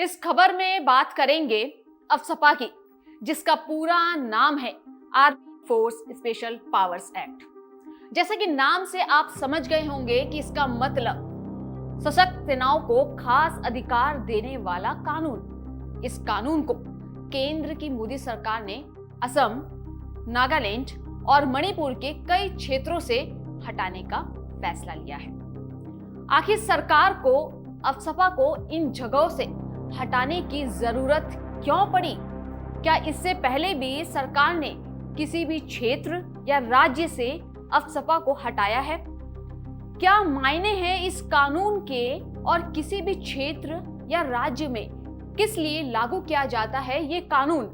इस खबर में बात करेंगे अफसपा की, जिसका पूरा नाम है army force special powers act. जैसा कि नाम से आप समझ गए होंगे कि इसका मतलब सशक्त सेनाओं को खास अधिकार देने वाला कानून। इस कानून को केंद्र की मोदी सरकार ने असम, नागालैंड और मणिपुर के कई क्षेत्रों से हटाने का फैसला लिया है। आखिर सरकार को अफसपा को इन जगहों से हटाने की जरूरत क्यों पड़ी? क्या इससे पहले भी सरकार ने किसी भी क्षेत्र या राज्य से अफसपा को हटाया है? क्या मायने हैं इस कानून के और किसी भी क्षेत्र या राज्य में किस लिए लागू किया जाता है ये कानून?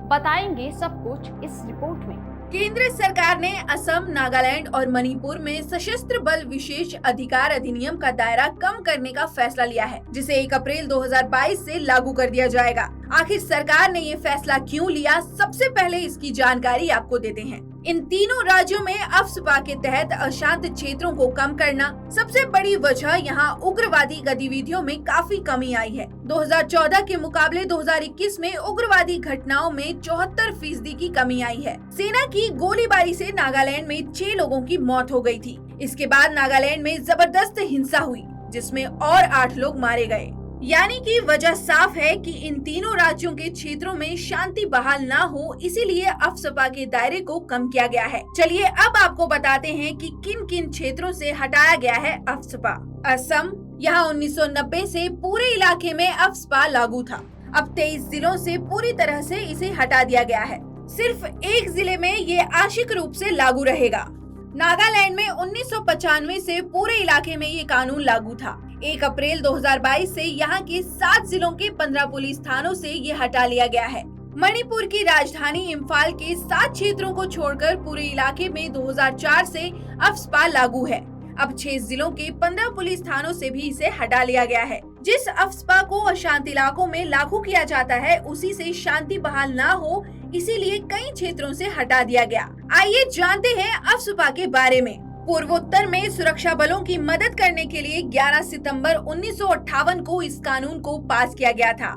बताएंगे सब कुछ इस रिपोर्ट में। केंद्र सरकार ने असम, नागालैंड और मणिपुर में सशस्त्र बल विशेष अधिकार अधिनियम का दायरा कम करने का फैसला लिया है, जिसे 1 अप्रैल 2022 से लागू कर दिया जाएगा। आखिर सरकार ने ये फैसला क्यों लिया, सबसे पहले इसकी जानकारी आपको देते हैं। इन तीनों राज्यों में अफसपा के तहत अशांत क्षेत्रों को कम करना सबसे बड़ी वजह यहाँ उग्रवादी गतिविधियों में काफी कमी आई है। 2014 के मुकाबले 2021 में उग्रवादी घटनाओं में 74% की कमी आई है। सेना की गोलीबारी से नागालैंड में 6 लोगों की मौत हो गई थी। इसके बाद नागालैंड में जबरदस्त हिंसा हुई, जिसमें और 8 लोग मारे गए। यानी कि वजह साफ है कि इन तीनों राज्यों के क्षेत्रों में शांति बहाल ना हो, इसीलिए अफसपा के दायरे को कम किया गया है। चलिए अब आपको बताते हैं कि किन किन क्षेत्रों से हटाया गया है अफसपा। असम, यहाँ 1990 से पूरे इलाके में अफसपा लागू था। अब 23 जिलों से पूरी तरह से इसे हटा दिया गया है। सिर्फ एक जिले में ये आंशिक रूप से लागू रहेगा। नागालैंड में 1995 से पूरे इलाके में ये कानून लागू था। 1 अप्रैल 2022 से यहाँ के 7 जिलों के 15 पुलिस थानों से ये हटा लिया गया है। मणिपुर की राजधानी इम्फाल के 7 क्षेत्रों को छोड़कर पूरे इलाके में 2004 से अफसपा लागू है। अब 6 जिलों के 15 पुलिस थानों से भी इसे हटा लिया गया है। जिस अफसपा को अशांत इलाकों में लागू किया जाता है, उसी से शांति बहाल ना हो, इसीलिए कई क्षेत्रों से हटा दिया गया। आइए जानते हैं अफसपा के बारे में। पूर्वोत्तर में सुरक्षा बलों की मदद करने के लिए 11 सितंबर 1958 को इस कानून को पास किया गया था।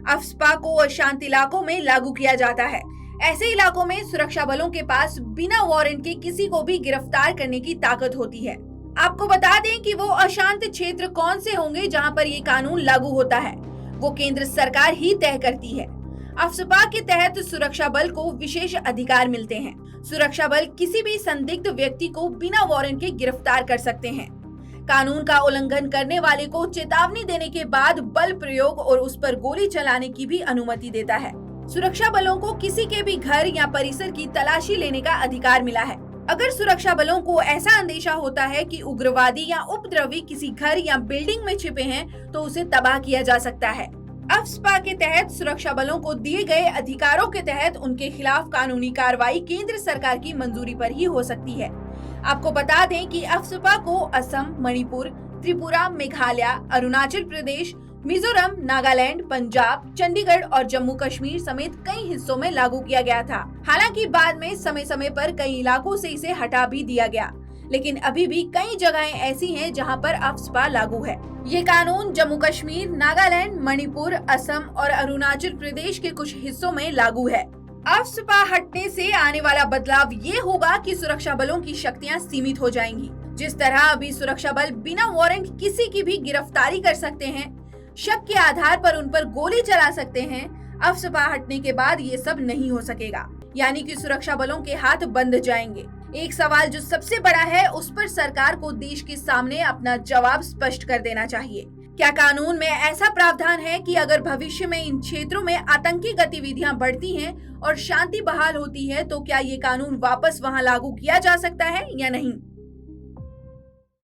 अफसपा को अशांत इलाकों में लागू किया जाता है। ऐसे इलाकों में सुरक्षा बलों के पास बिना वारंट के किसी को भी गिरफ्तार करने की ताकत होती है। आपको बता दें कि वो अशांत क्षेत्र कौन से होंगे जहां पर ये कानून लागू होता है, वो केंद्र सरकार ही तय करती है। अफसपा के तहत सुरक्षा बल को विशेष अधिकार मिलते हैं। सुरक्षा बल किसी भी संदिग्ध व्यक्ति को बिना वारंट के गिरफ्तार कर सकते हैं। कानून का उल्लंघन करने वाले को चेतावनी देने के बाद बल प्रयोग और उस पर गोली चलाने की भी अनुमति देता है। सुरक्षा बलों को किसी के भी घर या परिसर की तलाशी लेने का अधिकार मिला है। अगर सुरक्षा बलों को ऐसा अंदेशा होता है कि उग्रवादी या उपद्रवी किसी घर या बिल्डिंग में छिपे हैं, तो उसे तबाह किया जा सकता है। अफसपा के तहत सुरक्षा बलों को दिए गए अधिकारों के तहत उनके खिलाफ कानूनी कार्रवाई केंद्र सरकार की मंजूरी पर ही हो सकती है। आपको बता दें कि अफसपा को असम, मणिपुर, त्रिपुरा, मेघालय, अरुणाचल प्रदेश, मिजोरम, नागालैंड, पंजाब, चंडीगढ़ और जम्मू कश्मीर समेत कई हिस्सों में लागू किया गया था। हालांकि बाद में समय समय पर कई इलाकों से इसे हटा भी दिया गया, लेकिन अभी भी कई जगहें ऐसी हैं जहां पर अफसपा लागू है। ये कानून जम्मू कश्मीर, नागालैंड, मणिपुर, असम और अरुणाचल प्रदेश के कुछ हिस्सों में लागू है। अफसपा हटने से आने वाला बदलाव ये होगा कि सुरक्षा बलों की शक्तियां सीमित हो जाएंगी। जिस तरह अभी सुरक्षा बल बिना वारंट किसी की भी गिरफ्तारी कर सकते हैं, शक के आधार पर उन पर गोली चला सकते हैं, अफसपा हटने के बाद ये सब नहीं हो सकेगा। यानी कि सुरक्षा बलों के हाथ बंद जाएंगे। एक सवाल जो सबसे बड़ा है, उस पर सरकार को देश के सामने अपना जवाब स्पष्ट कर देना चाहिए। क्या कानून में ऐसा प्रावधान है कि अगर भविष्य में इन क्षेत्रों में आतंकी गतिविधियां बढ़ती हैं और शांति बहाल होती है, तो क्या ये कानून वापस वहां लागू किया जा सकता है या नहीं?